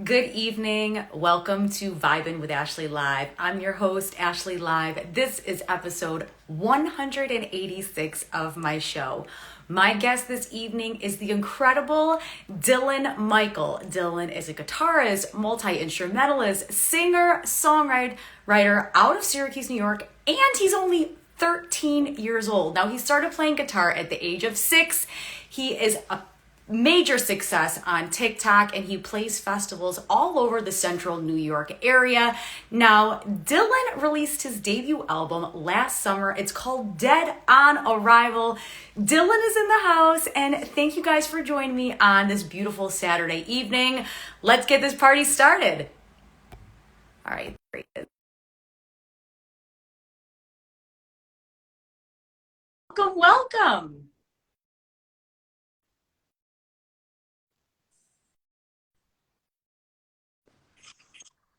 Good evening. Welcome to Vibin with Ashley Live. I'm your host, Ashley Live. This is episode 186 of my show. My guest this evening is the incredible Dylan Michael. Dylan is a guitarist, multi-instrumentalist, singer, songwriter out of Syracuse, New York, and he's only 13 years old. Now, he started playing guitar at the age of 6. He is a major success on TikTok, and he plays festivals all over the central New York area. Now, Dylan released his debut album last summer. It's called Dead on Arrival. Dylan is in the house, and thank you guys for joining me on this beautiful Saturday evening. Let's get this party started. All right, great. Welcome.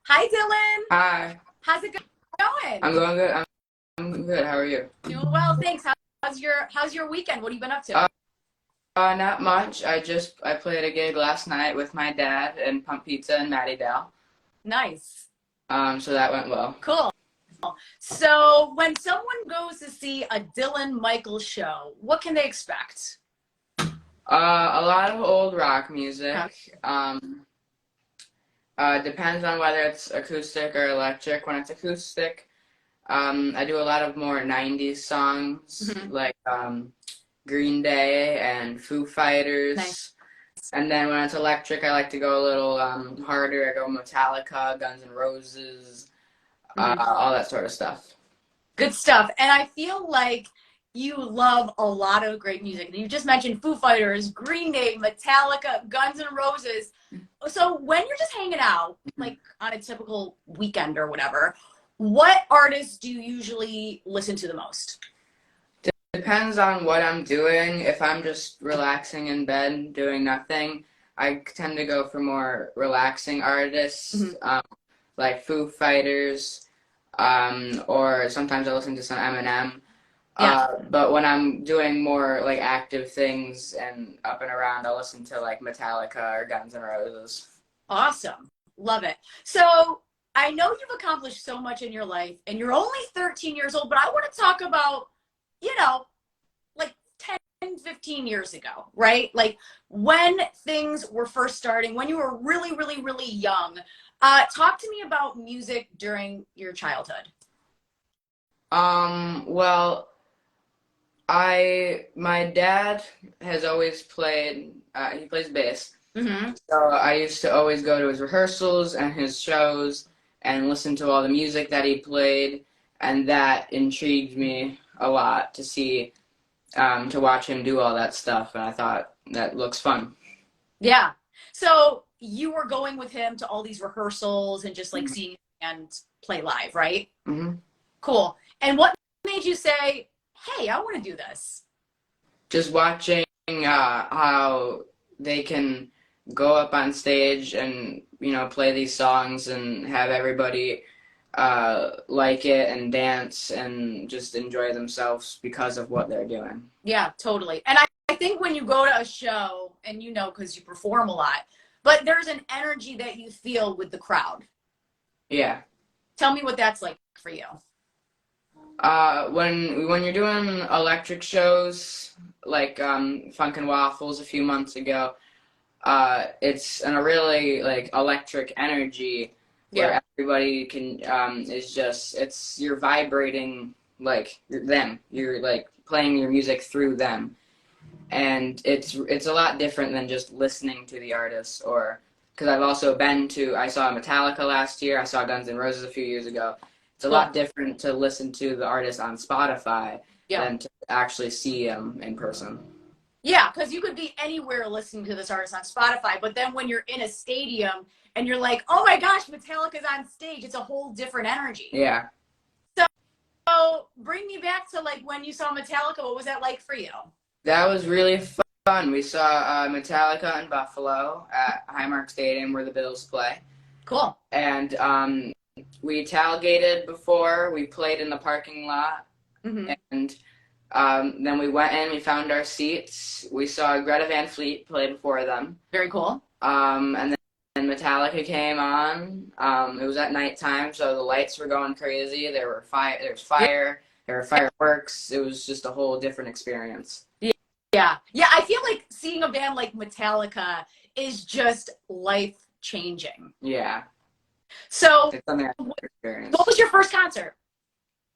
Hi, Dylan. Hi, How's it going? I'm going good. I'm good. How are you? Doing well, thanks. How's your weekend? What have you been up to? Not much. I played a gig last night with my dad and Pump Pizza and Maddie Dal. Nice. So that went well. Cool. So when someone goes to see a Dylan Michael show, what can they expect? A lot of old rock music. Okay. Depends on whether it's acoustic or electric. When it's acoustic, I do a lot of more 90s songs Mhm. like Green Day and Foo Fighters. Nice. And then when it's electric, I like to go a little harder. I go Metallica, Guns N' Roses, all that sort of stuff. Good stuff. And I feel like you love a lot of great music. You just mentioned Foo Fighters, Green Day, Metallica, Guns N' Roses. So when you're just hanging out, like on a typical weekend or whatever, what artists do you usually listen to the most? Depends on what I'm doing. If I'm just relaxing in bed doing nothing, I tend to go for more relaxing artists, like Foo Fighters, or sometimes I listen to some Eminem. Yeah. But when I'm doing more like active things and up and around, I'll listen to like Metallica or Guns N' Roses. Awesome. Love it. So I know you've accomplished so much in your life and you're only 13 years old, but I want to talk about, like 10, 15 years ago, right? Like when things were first starting, when you were really, really, really young. Talk to me about music during your childhood. Well, my dad has always played, he plays bass. Mm-hmm. So I used to always go to his rehearsals and his shows and listen to all the music that he played, and that intrigued me a lot to see, to watch him do all that stuff, and I thought that looks fun. Yeah. So you were going with him to all these rehearsals and just like seeing and play live, right? hmm Cool. And what made you say, hey, I want to do this? Just watching how they can go up on stage and play these songs and have everybody like it and dance and just enjoy themselves because of what they're doing. Yeah, totally. And I think when you go to a show, and because you perform a lot, but there's an energy that you feel with the crowd. Yeah. Tell me what that's like for you. When you're doing electric shows like Funk and Waffles a few months ago, it's in a really like electric energy where everybody can you're vibrating like them. You're like playing your music through them, and it's a lot different than just listening to the artist. Or because I saw Metallica last year, I saw Guns N' Roses a few years ago. It's a lot different to listen to the artist on Spotify than to actually see them in person. Yeah, because you could be anywhere listening to this artist on Spotify, but then when you're in a stadium and you're like, oh my gosh, Metallica's on stage, it's a whole different energy. Yeah. So bring me back to like when you saw Metallica. What was that like for you? That was really fun. We saw Metallica in Buffalo at Highmark Stadium where the Bills play. Cool. And we tailgated before. We played in the parking lot. And then we went in, we found our seats. We saw Greta Van Fleet play before them. Very cool. And and Metallica came on. It was at nighttime, so the lights were going crazy. There was fire, there were fireworks. It was just a whole different experience. Yeah. Yeah, I feel like seeing a band like Metallica is just life-changing. Yeah. So, It's something I what experienced. was your first concert?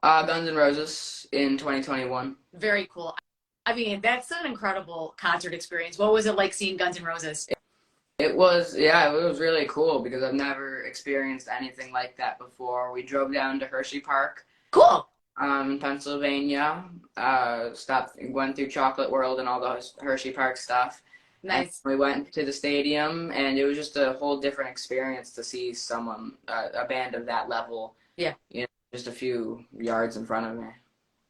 Guns N' Roses in 2021. Very cool. I mean, that's an incredible concert experience. What was it like seeing Guns N' Roses? It was really cool because I've never experienced anything like that before. We drove down to Hershey Park. Cool. In Pennsylvania, went through Chocolate World and all the Hershey Park stuff. Nice. And we went to the stadium, and it was just a whole different experience to see a band of that level. Yeah. Just a few yards in front of me.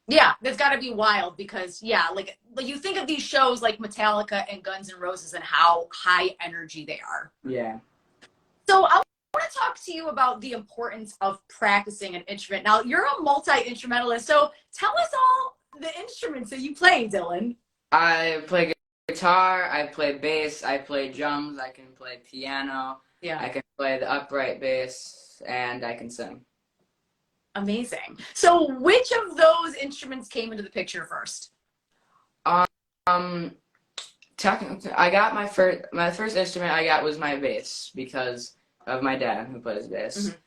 Yeah, that's got to be wild because, yeah, like you think of these shows like Metallica and Guns N' Roses and how high energy they are. Yeah. So I want to talk to you about the importance of practicing an instrument. Now, you're a multi-instrumentalist, so tell us all the instruments that you play, Dylan. I play guitar, I play bass, I play drums, I can play piano, Yeah. I can play the upright bass, and I can sing. Amazing. So which of those instruments came into the picture first? Technically, I got my first instrument I got was my bass because of my dad who plays bass. Mm-hmm.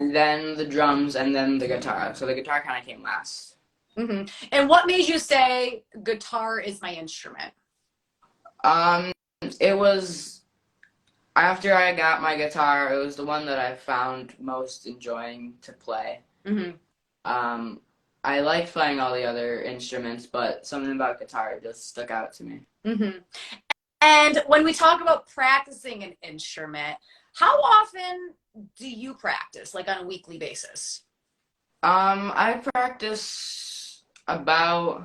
And then the drums, and then the guitar. So the guitar kind of came last. Mm-hmm. And what made you say guitar is my instrument? It was after I got my guitar, it was the one that I found most enjoying to play. Mm-hmm. I liked playing all the other instruments, but something about guitar just stuck out to me. Mm-hmm. And when we talk about practicing an instrument, how often do you practice, like on a weekly basis? I practice about,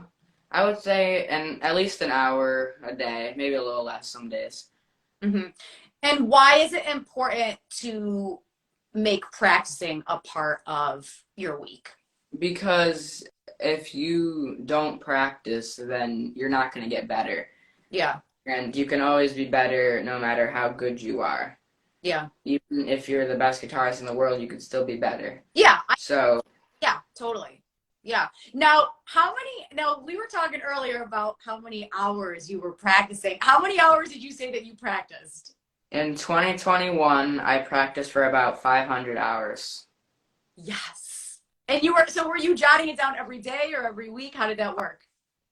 I would say, at least an hour a day, maybe a little less some days. Mm-hmm. And why is it important to make practicing a part of your week? Because if you don't practice, then you're not going to get better. Yeah. And you can always be better no matter how good you are. Yeah. Even if you're the best guitarist in the world, you could still be better. Yeah. Yeah, totally. Yeah. Now, we were talking earlier about how many hours you were practicing. How many hours did you say that you practiced? In 2021, I practiced for about 500 hours. Yes. And were you jotting it down every day or every week? How did that work?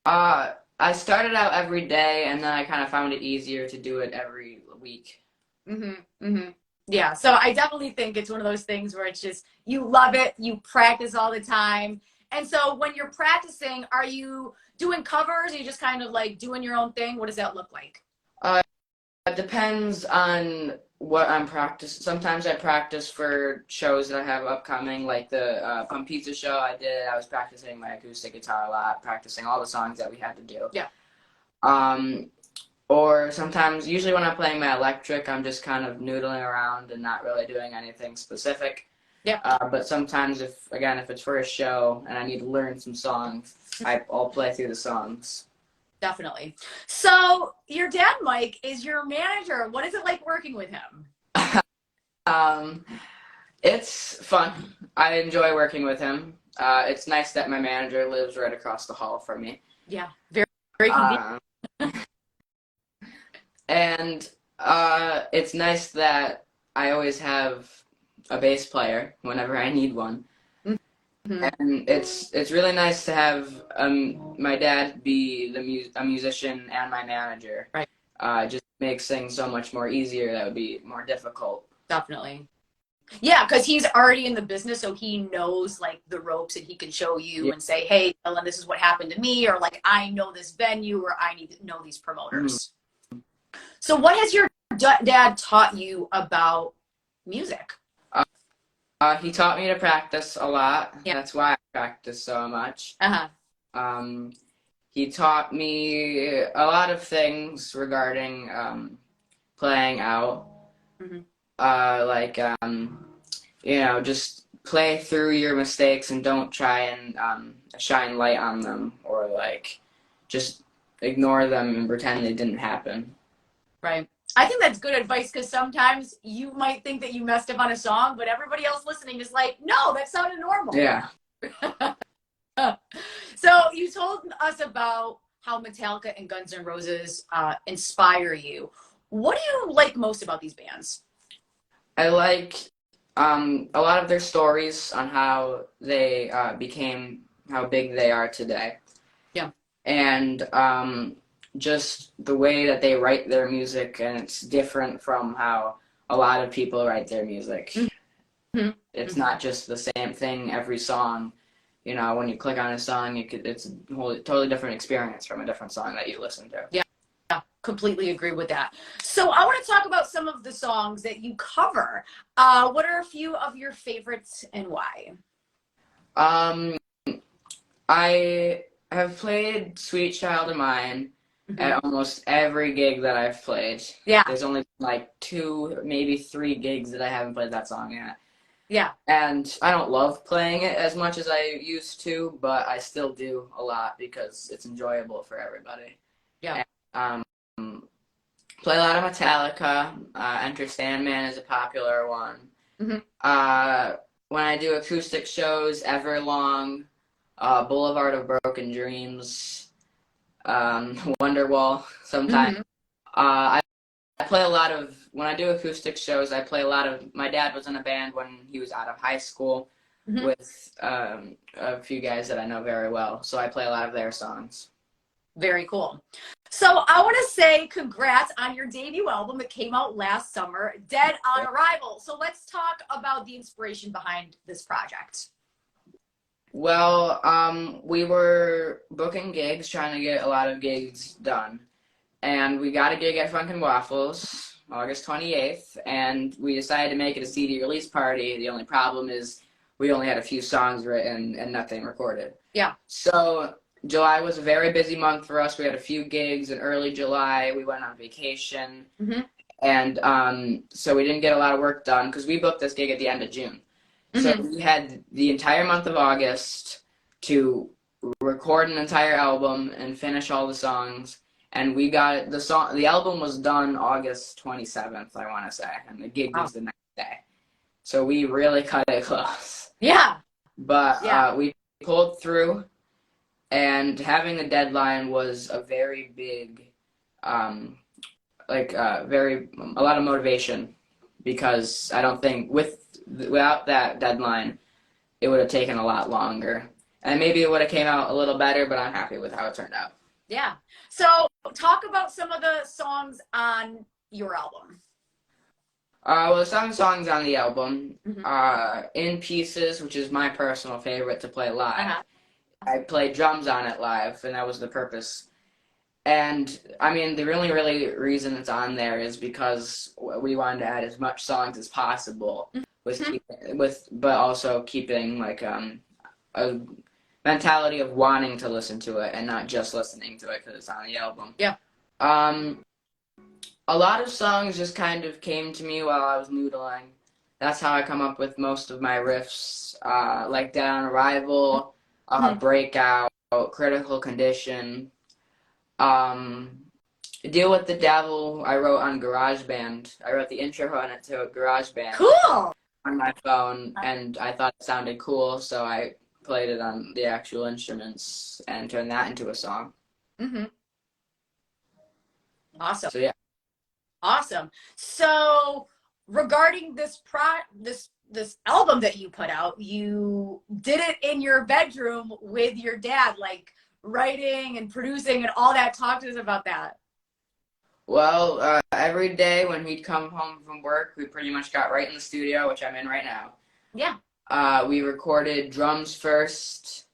I started out every day, and then I kind of found it easier to do it every week. Mm-hmm. Mm-hmm. Yeah. So I definitely think it's one of those things where it's just, you love it, you practice all the time. And so when you're practicing, are you doing covers? Are you just kind of like doing your own thing? What does that look like? It depends on what I'm practicing. Sometimes I practice for shows that I have upcoming, like the Pump Pizza show I did. I was practicing my acoustic guitar a lot, practicing all the songs that we had to do. Yeah. Or sometimes, usually when I'm playing my electric, I'm just kind of noodling around and not really doing anything specific. Yeah. But sometimes, if it's for a show and I need to learn some songs, I'll play through the songs. Definitely. So your dad, Mike, is your manager. What is it like working with him? It's fun. I enjoy working with him. It's nice that my manager lives right across the hall from me. Yeah, very, very convenient. And it's nice that I always have a bass player whenever I need one. Mm-hmm. And it's really nice to have my dad be a musician and my manager. Right. Just makes things so much more easier. That would be more difficult. Definitely. Yeah, because he's already in the business, so he knows like the ropes, and he can show you and say, "Hey, Ellen, this is what happened to me," or like, "I know this venue," or "I need to know these promoters." Mm-hmm. So, what has your dad taught you about music? He taught me to practice a lot. Yeah. That's why I practice so much. Uh-huh. He taught me a lot of things regarding playing out. Mm-hmm. Just play through your mistakes and don't try and shine light on them, or like just ignore them and pretend they didn't happen. Right. I think that's good advice because sometimes you might think that you messed up on a song, but everybody else listening is like, no, that sounded normal. Yeah. So you told us about how Metallica and Guns N' Roses inspire you. What do you like most about these bands? I like a lot of their stories on how they became how big they are today. Yeah. And just the way that they write their music, and it's different from how a lot of people write their music. Mm-hmm. It's not just the same thing every song. You know, when you click on a song, it's a whole totally different experience from a different song that you listen to. Yeah. Completely agree with that. So I want to talk about some of the songs that you cover. What are a few of your favorites and why? I have played Sweet Child of Mine at almost every gig that I've played. Yeah. There's only like 2, maybe 3 gigs that I haven't played that song at. Yeah. And I don't love playing it as much as I used to, but I still do a lot because it's enjoyable for everybody. Yeah. And, play a lot of Metallica. Enter Sandman is a popular one. When I do acoustic shows, Everlong, Boulevard of Broken Dreams, Wonderwall sometimes. I play a lot of, when I do acoustic shows, I play a lot of, my dad was in a band when he was out of high school with a few guys that I know very well. So I play a lot of their songs. Very cool. So I want to say congrats on your debut album that came out last summer, Dead on Arrival. So let's talk about the inspiration behind this project. Well, we were booking gigs, trying to get a lot of gigs done. And we got a gig at Funkin' Waffles, August 28th, and we decided to make it a CD release party. The only problem is we only had a few songs written and nothing recorded. Yeah. So July was a very busy month for us. We had a few gigs in early July. We went on vacation. And so we didn't get a lot of work done because we booked this gig at the end of June. So we had the entire month of August to record an entire album and finish all the songs. And we got the album was done August 27th, I want to say, and the gig was the next day. So we really cut it close. Yeah. But we pulled through, and having a deadline was a very big, a lot of motivation, because I don't think without that deadline, it would have taken a lot longer. And maybe it would have came out a little better, but I'm happy with how it turned out. Yeah. So talk about some of the songs on your album. Well, some songs on the album, In Pieces, which is my personal favorite to play live. I played drums on it live, and that was the purpose. And, I mean, the really reason it's on there is because we wanted to add as much songs as possible, but also keeping, like, a mentality of wanting to listen to it and not just listening to it because it's on the album. Yeah. A lot of songs just kind of came to me while I was noodling. That's how I come up with most of my riffs, like Dead on Arrival, Breakout, Critical Condition. Deal with the Devil I wrote on GarageBand. I wrote the intro on it to GarageBand. Cool! On my phone, and I thought it sounded cool, so I played it on the actual instruments and turned that into a song. Awesome. So yeah. Awesome. So regarding this album that you put out, you did it in your bedroom with your dad, like writing and producing and all that. Talk to us about that. Well, every day when he'd come home from work, we pretty much got right in the studio, which I'm in right now. Yeah. We recorded drums first.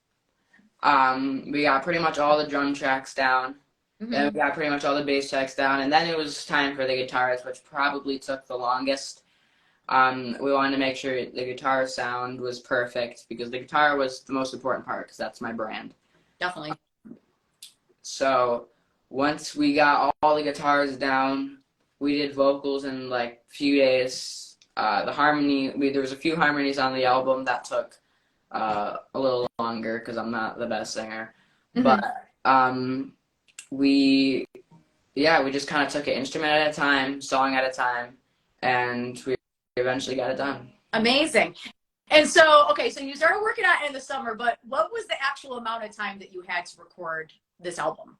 We got pretty much all the drum tracks down. Then we got pretty much all the bass tracks down, and then it was time for the guitars, which probably took the longest. We wanted to make sure the guitar sound was perfect, because the guitar was the most important part, because that's my brand. Definitely. So once we got all the guitars down, we did vocals in like a few days. The harmony, there was a few harmonies on the album that took a little longer, because I'm not the best singer. But we yeah, we just kind of took it instrument at a time, song at a time, and we eventually got it done. Amazing. And so, okay, so you started working on it in the summer, but what was the actual amount of time that you had to record this album?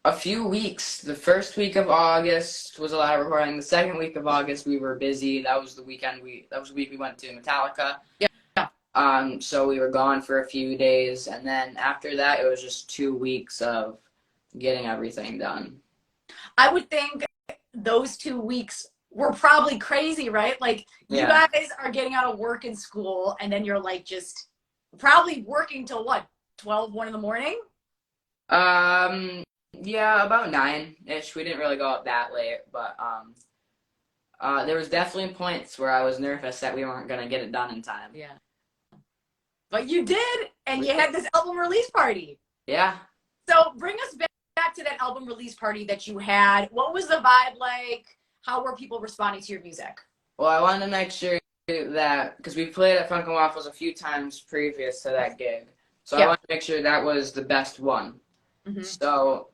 A few weeks. The first week of August was a lot of recording. The second week of August we were busy. That was the week we went to Metallica. Yeah. So we were gone for a few days, and then after that it was just 2 weeks of getting everything done. I would think those 2 weeks were probably crazy, right? Like you Yeah. guys are getting out of work and school, and then you're like just probably working till what, 12, 1 in the morning? Yeah, about 9-ish. We didn't really go up that late, but there was definitely points where I was nervous that we weren't gonna get it done in time. Yeah. But you did, and you had this album release party. Yeah. So bring us back to that album release party that you had. What was the vibe like? How were people responding to your music? Well, I wanted to make sure that, because we played at Funk and Waffles a few times previous to that gig, so I wanted to make sure that was the best one. Mm-hmm. So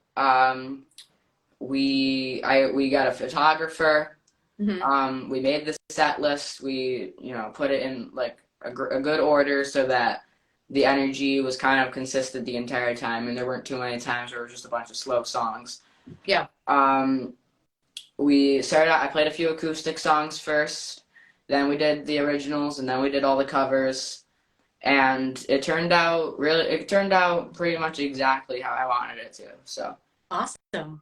we got a photographer. Mm-hmm. We made the set list. We put it in like a good order so that the energy was kind of consistent the entire time, and there weren't too many times where it was just a bunch of slow songs. Yeah. We started out, I played a few acoustic songs first, then we did the originals, and then we did all the covers, and it turned out pretty much exactly how I wanted it to. So awesome.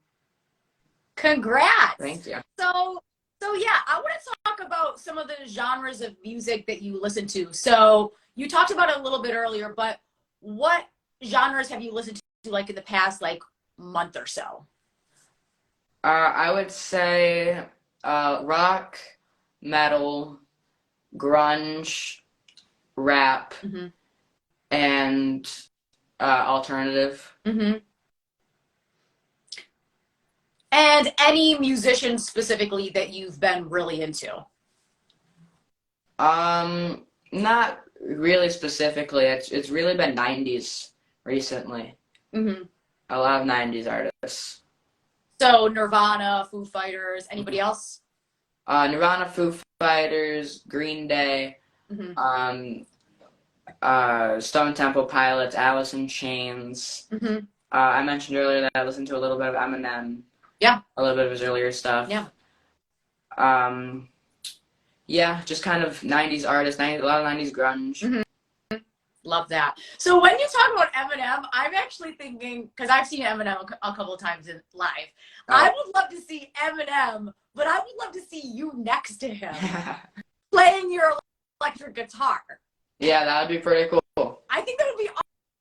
Congrats. Thank you. So yeah, I want to talk about some of the genres of music that you listen to. So you talked about it a little bit earlier, but what genres have you listened to like in the past like month or so? I would say rock, metal, grunge, rap, Mm-hmm. and alternative. Mm-hmm. And any musicians specifically that you've been really into? Not really specifically. It's really been 90s recently. Mm-hmm. A lot of 90s artists. So Nirvana, Foo Fighters, anybody else? Nirvana, Foo Fighters, Green Day, Mm-hmm. Stone Temple Pilots, Alice in Chains. Mm-hmm. I mentioned earlier that I listened to a little bit of Eminem. Yeah. A little bit of his earlier stuff. Yeah. Yeah, just kind of 90s artists, a lot of 90s grunge. Mm-hmm. Love that. So when you talk about Eminem, I'm actually thinking, because I've seen Eminem a couple of times in live. Oh. I would love to see Eminem, but I would love to see you next to him playing your electric guitar. Yeah, that would be pretty cool. I think that would be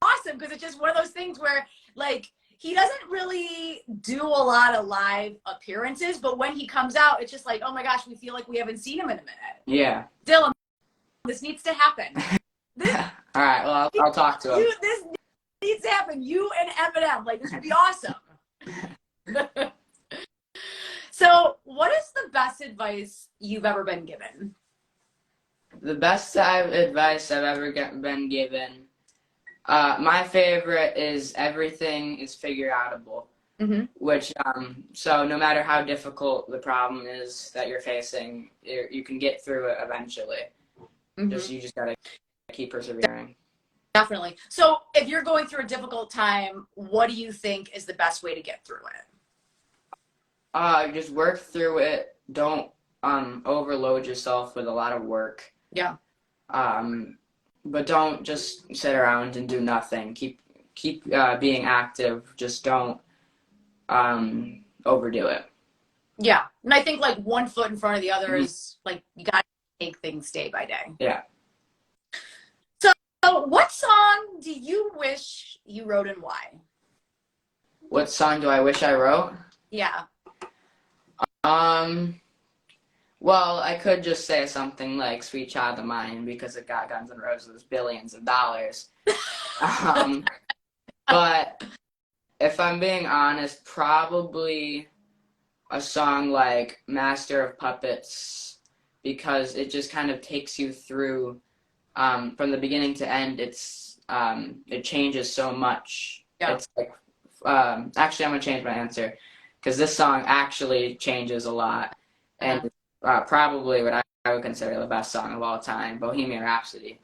awesome because it's just one of those things where, like, he doesn't really do a lot of live appearances, but when he comes out, it's just like, oh my gosh, we feel like we haven't seen him in a minute. Yeah. Dylan, this needs to happen. All right, well, I'll talk to him. This needs to happen. You and Eminem, like, this would be awesome. So, what is the best advice you've ever been given? The best advice I've ever been given, my favorite is everything is figure-outable. Mm-hmm. Which, so no matter how difficult the problem is that you're facing, you can get through it eventually. Mm-hmm. You just gotta keep persevering. Definitely. So if you're going through a difficult time, what do you think is the best way to get through it? Just work through it. Don't overload yourself with a lot of work. Yeah. But don't just sit around and do nothing. Keep being active. Just don't overdo it. Yeah. And I think like one foot in front of the other is like you gotta take things day by day. Yeah. So what song do you wish you wrote and why? What song do I wish I wrote? Yeah. Well, I could just say something like Sweet Child of Mine because it got Guns N' Roses billions of dollars. But if I'm being honest, probably a song like Master of Puppets because it just kind of takes you through from the beginning to end. It changes so much. Yeah. It's like Actually, I'm gonna change my answer because this song actually changes a lot, and probably what I would consider the best song of all time, Bohemian Rhapsody.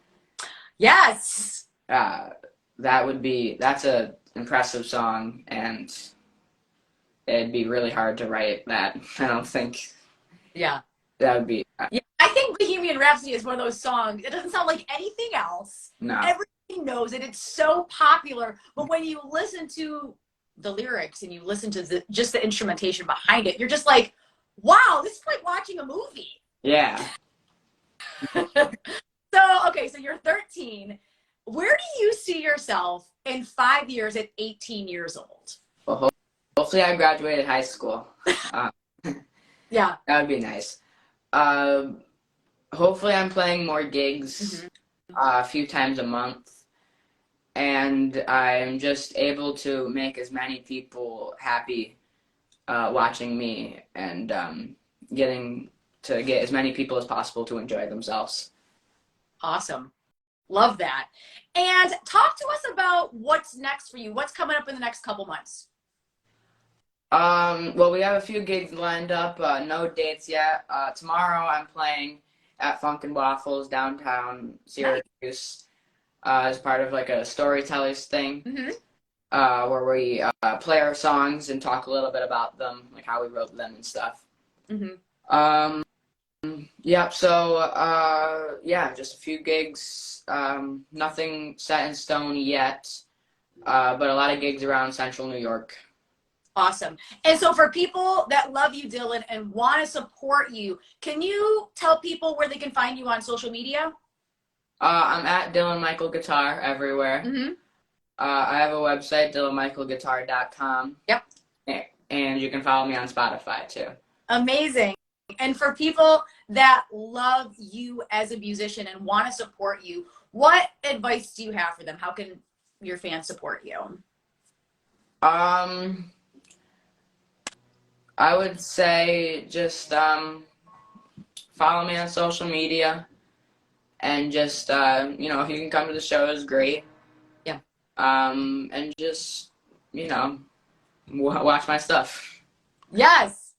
Yes. That's a impressive song, and it'd be really hard to write that. I don't think. Yeah. That would be. Yeah, I think Bohemian Rhapsody is one of those songs. It doesn't sound like anything else. No. Everybody knows it. It's so popular. But when you listen to the lyrics and you listen to just the instrumentation behind it, you're just like, wow, this is like watching a movie. Yeah. So you're 13. Where do you see yourself in 5 years at 18 years old? Well, hopefully I graduated high school. Yeah. That would be nice. Hopefully I'm playing more gigs a few times a month, and I'm just able to make as many people happy watching me, and getting to get as many people as possible to enjoy themselves. Awesome. Love that. And talk to us about what's next for you. What's coming up in the next couple months? Well, we have a few gigs lined up, no dates yet. Tomorrow I'm playing at Funk and Waffles downtown Syracuse, as part of like a storytellers thing, where we play our songs and talk a little bit about them, like how we wrote them and stuff. Yeah, so yeah, just a few gigs, nothing set in stone yet, but a lot of gigs around Central New York. Awesome. And so for people that love you, Dylan, and want to support you, can you tell people where they can find you on social media? I'm at Dylan Michael Guitar everywhere. I have a website, dylanmichaelguitar.com. Yep. And you can follow me on Spotify too. Amazing. And for people that love you as a musician and want to support you, what advice do you have for them? How can your fans support you? I would say just follow me on social media, and just if you can come to the shows, great. Yeah. And just watch my stuff. Yes.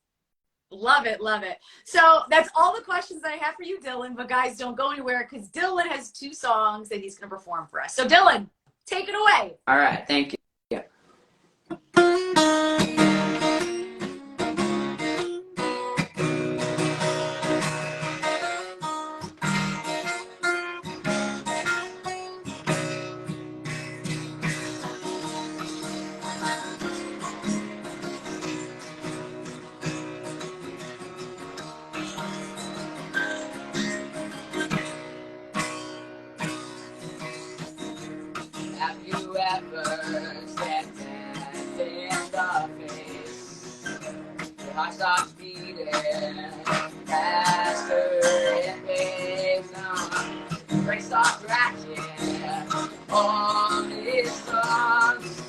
Love it, love it. So that's all the questions I have for you, Dylan. But guys, don't go anywhere because Dylan has 2 songs that he's going to perform for us. So Dylan, take it away. All right, thank you. Have you ever stepped in the face? Your heart starts beating faster and pace. Brakes start crashing on its songs.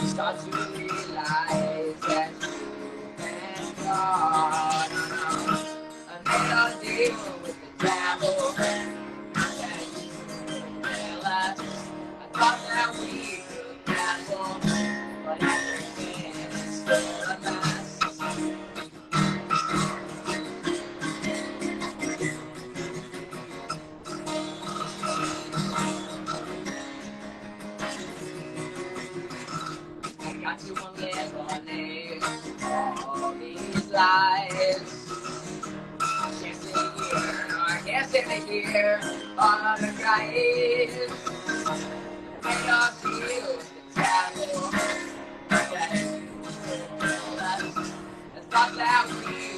Start to realize that you can't go. I made a deal with the devil. Thought that we could battle, but everything is still a mess. I got to eliminate all these lies. I can't sit here, no, I can't sit here on the guys. I feel the travel. I thought that we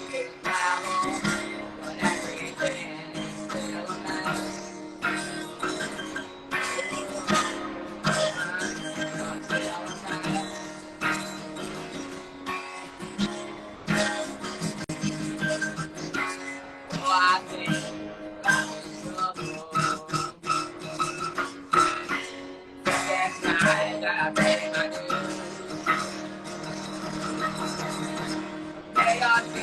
could travel, but everything is still a mess. Oh, I think that was trouble. May I be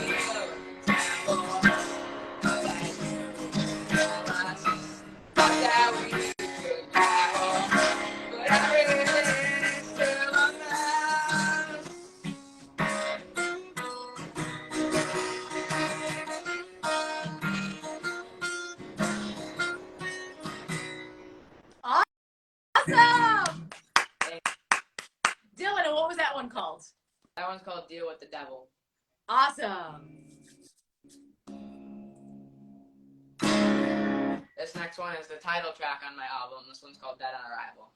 That one's called Deal with the Devil. Awesome. This next one is the title track on my album. This one's called Dead on Arrival.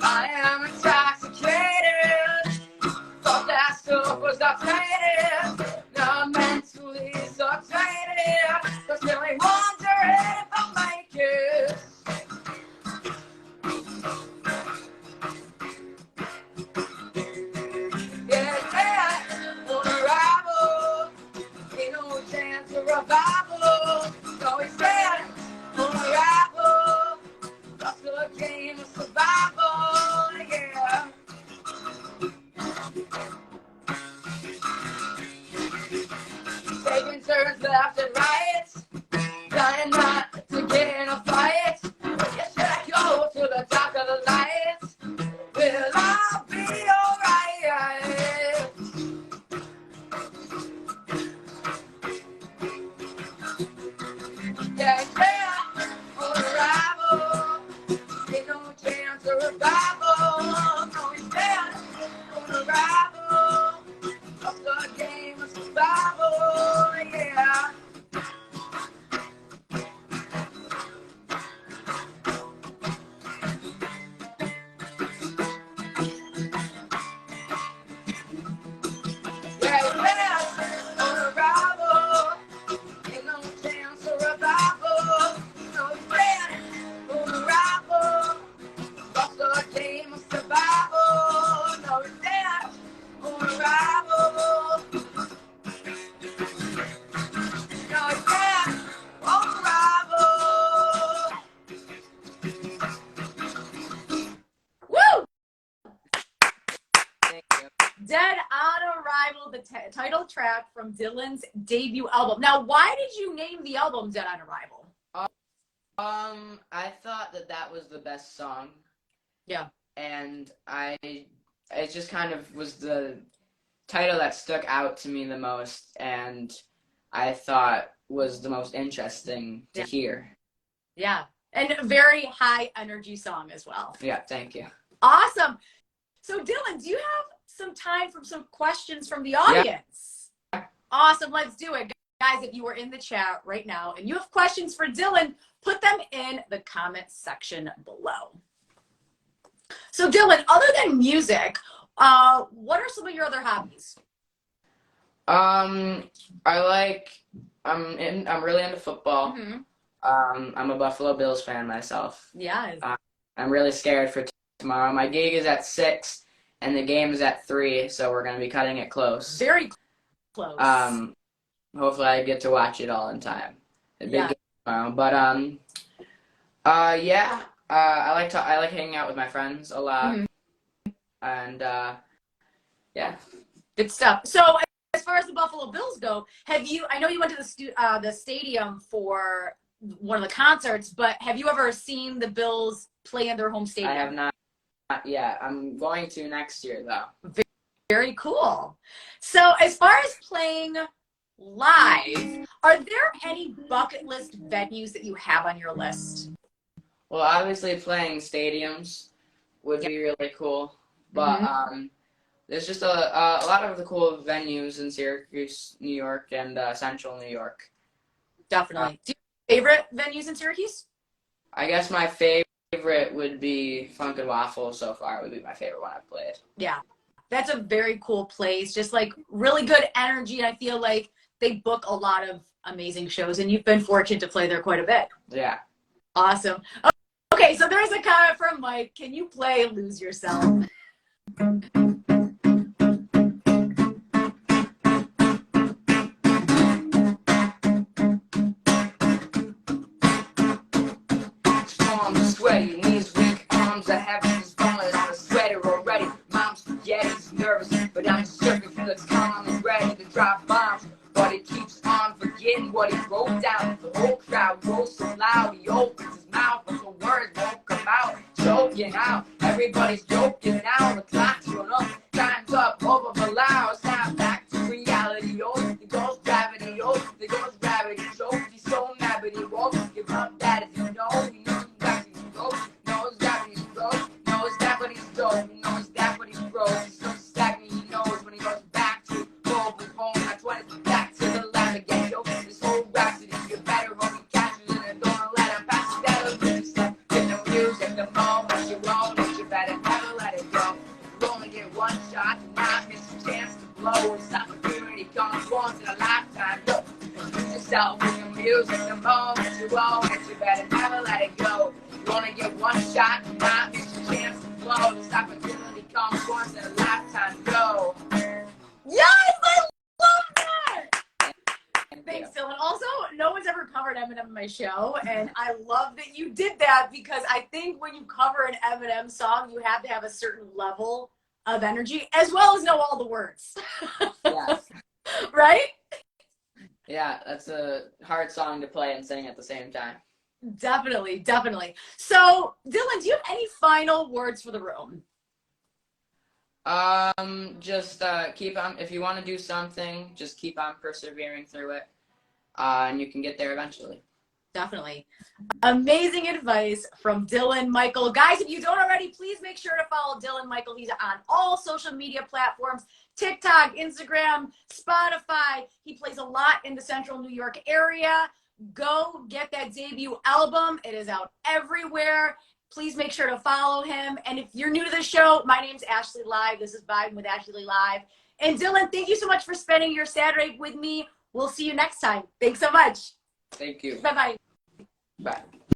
I am intoxicated. Thought that stuff was updated. Now I'm mentally subsided. But still ain't wondering if I'll make it. Yeah, on arrival. Ain't no chance of revival. So he's dead on arrival. Just a game of survival, yeah. Taking turns left and right, trying not to get in a fight. You should go to the top of the lights. Well, I'll be alright. Yeah, on arrival. Ain't no chance of revival. No, he's dead on arrival. Just a game of survival, yeah. Yeah, on arrival. Ain't no chance of revival. No, he's dead on arrival. Just a game of survival. No, he's dead on arrival. No, he's dead on arrival. Woo! Thank you. Dead on Arrival, the title track from Dylan's debut album. Now, why did you name the album Dead on Arrival? I thought that was the best song. Yeah. And it just kind of was the title that stuck out to me the most, and I thought was the most interesting to hear. Yeah. And a very high energy song as well. Yeah, thank you. Awesome. So, Dylan, do you have some time for some questions from the audience? Yeah. Awesome. Let's do it. Guys, if you are in the chat right now and you have questions for Dylan, put them in the comment section below. So, Dylan, other than music, what are some of your other hobbies? I'm really into football. Mm-hmm. I'm a Buffalo Bills fan myself. Yeah. I'm really scared for tomorrow. My gig is at 6 and the game is at 3, so we're going to be cutting it close. Very close. Hopefully I get to watch it all in time. A big game tomorrow. But I like hanging out with my friends a lot. Mm-hmm. And yeah. Good stuff. So as far as the Buffalo Bills go, I know you went to the stadium for one of the concerts, but have you ever seen the Bills play in their home stadium? I have not yet. I'm going to next year, though. Very cool. So as far as playing live, are there any bucket list venues that you have on your list? Well, obviously playing stadiums would be really cool, but mm-hmm. There's just a lot of the cool venues in Syracuse, New York, and Central New York. Definitely. Do you have favorite venues in Syracuse? I guess my favorite would be Funk and Waffle so far. Would be my favorite one I've played. Yeah, that's a very cool place. Just like really good energy. And I feel like they book a lot of amazing shows, and you've been fortunate to play there quite a bit. Yeah. Awesome. Okay, so there's a comment from Mike. Can you play Lose Yourself? Sweaty, knees weak, arms are heavy, just falling on a sweater already. Mom's spaghetti's nervous, but I'm surfing, feels calm and ready to drop bombs. But he keeps on forgetting what he wrote down. The whole crowd goes so loud, he opens his mouth, but the words won't come out. Choking out, everybody's joking now. The clock's run up, time's up, over for loud. Snap back to reality, oh, it goes back. flow, and you better never let it go. You only get one shot, now it's your chance to blow. This opportunity comes once in a lifetime, go. Yes, I love that. Thank Thanks, you. Dylan. Also, no one's ever covered Eminem in my show, and I love that you did that because I think when you cover an Eminem song, you have to have a certain level of energy as well as know all the words. Yes. Right? Yeah, that's a hard song to play and sing at the same time. Definitely, definitely. So, Dylan, do you have any final words for the room? Just keep on. If you want to do something, just keep on persevering through it, and you can get there eventually. Definitely. Amazing advice from Dylan Michael. Guys, if you don't already, please make sure to follow Dylan Michael. He's on all social media platforms, TikTok, Instagram, Spotify. He plays a lot in the central New York area. Go get that debut album. It is out everywhere. Please make sure to follow him. And if you're new to the show, my name's Ashley Live. This is Vibin with Ashley Live. And Dylan, thank you so much for spending your Saturday with me. We'll see you next time. Thanks so much. Thank you. Bye-bye. Bye.